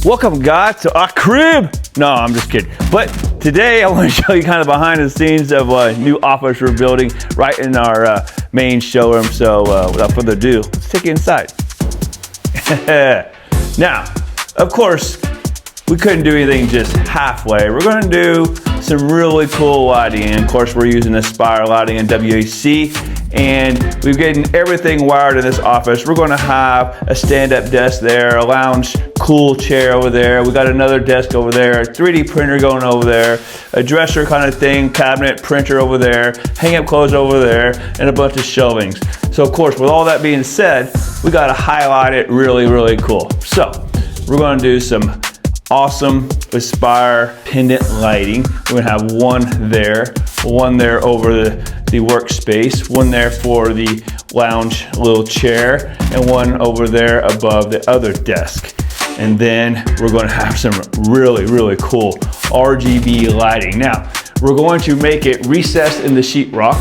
Welcome guys to our crib. No, I'm just kidding. But today I want to show you kind of behind the scenes of a new office we're building right in our main showroom. So without further ado, let's take you inside. Now, of course, we couldn't do anything just halfway. We're going to do some really cool lighting. And of course, we're using Aspire lighting and WAC. And we've gotten everything wired in this office. We're going to have a stand-up desk there, a lounge cool chair over there. We got another desk over there, a 3D printer going over there, a dresser kind of thing, cabinet, printer over there, hang-up clothes over there, and a bunch of shelvings. So of course, with all that being said, we got to highlight it really, really cool. So we're going to do some awesome Aspire pendant lighting. We're gonna have one there over the workspace, one there for the lounge little chair, and one over there above the other desk. And then we're going to have some really, really cool RGB lighting. Now, we're going to make it recessed in the sheetrock.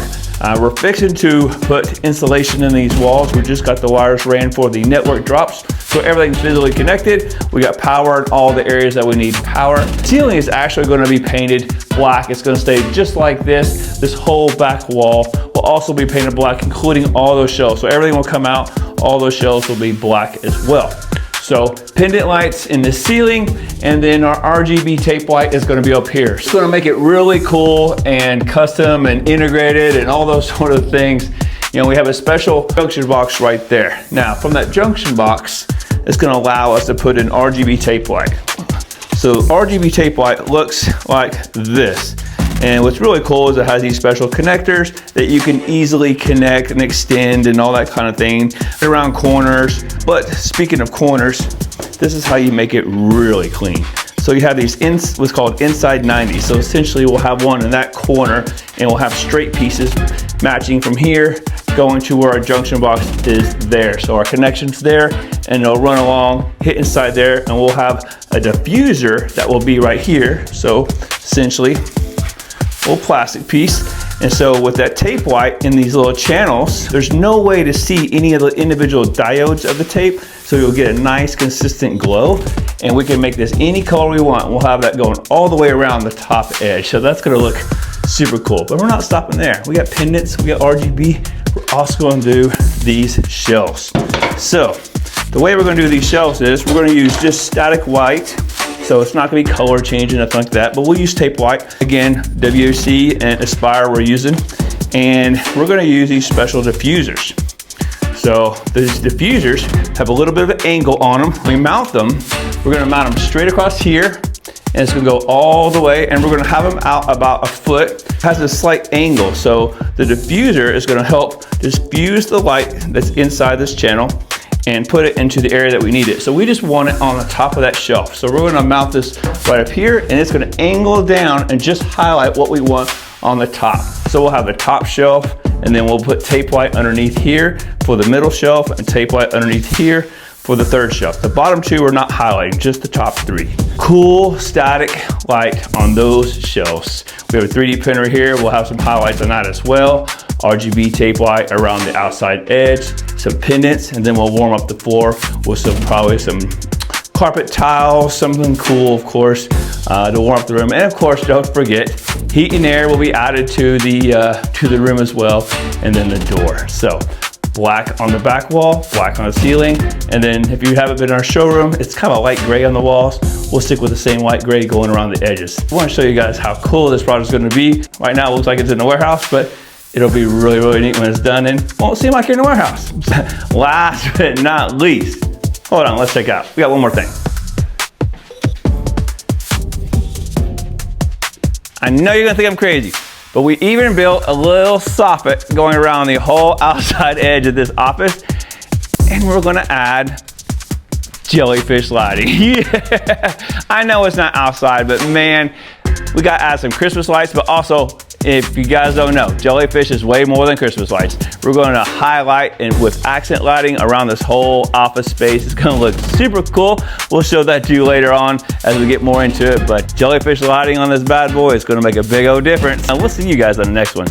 We're fixing to put insulation in these walls. We just got the wires ran for the network drops, so everything's visually connected. We got power in all the areas that we need power. Ceiling is actually going to be painted black. It's going to stay just like this. This whole back wall will also be painted black, including all those shelves. So everything will come out. All those shelves will be black as well. So pendant lights in the ceiling, and then our RGB tape light is going to be up here. It's going to make it really cool and custom and integrated and all those sort of things. You know, we have a special junction box right there. Now, from that junction box, it's going to allow us to put an RGB tape light. So RGB tape light looks like this. And what's really cool is it has these special connectors that you can easily connect and extend and all that kind of thing around corners. But speaking of corners, this is how you make it really clean. So you have these what's called inside 90. So essentially we'll have one in that corner and we'll have straight pieces matching from here going to where our junction box is there. So our connection's there and it'll run along, hit inside there, and we'll have a diffuser that will be right here. So essentially, little plastic piece. And so with that tape light in these little channels, there's no way to see any of the individual diodes of the tape. So you'll get a nice consistent glow, and we can make this any color we want. We'll have that going all the way around the top edge. So that's gonna look super cool, but we're not stopping there. We got pendants, we got RGB. We're also gonna do these shelves. So the way we're gonna do these shelves is we're gonna use just static white. So it's not gonna be color changing, nothing like that, but we'll use tape light. Again, WAC and Aspire we're using. And we're gonna use these special diffusers. So these diffusers have a little bit of an angle on them. We mount them, we're gonna mount them straight across here, and it's gonna go all the way, and we're gonna have them out about a foot. It has a slight angle, so the diffuser is gonna help diffuse the light that's inside this channel and put it into the area that we need it. So we just want it on the top of that shelf. So we're gonna mount this right up here, and it's gonna angle down and just highlight what we want on the top. So we'll have the top shelf, and then we'll put tape light underneath here for the middle shelf, and tape light underneath here for the third shelf. The bottom two are not highlighting, just the top three. Cool static light on those shelves. We have a 3D printer here. We'll have some highlights on that as well. RGB tape light around the outside edge, some pendants, and then we'll warm up the floor with probably some carpet tiles, something cool, of course, to warm up the room. And of course, don't forget, heat and air will be added to the room as well, and then the door. So black on the back wall, black on the ceiling, and then if you haven't been in our showroom, it's kind of light gray on the walls. We'll stick with the same light gray going around the edges. I want to show you guys how cool this project is going to be. Right now it looks like it's in the warehouse, but it'll be really, really neat when it's done and won't seem like you're in the warehouse. Last but not least, hold on, let's check out. We got one more thing. I know you're gonna think I'm crazy, but we even built a little soffit going around the whole outside edge of this office, and we're gonna add jellyfish lighting. Yeah, I know it's not outside, but man, we gotta add some Christmas lights, but also, if you guys don't know, jellyfish is way more than Christmas lights. We're going to highlight and with accent lighting around this whole office space. It's going to look super cool. We'll show that to you later on as we get more into it, but jellyfish lighting on this bad boy is going to make a big old difference. And we'll see you guys on the next one.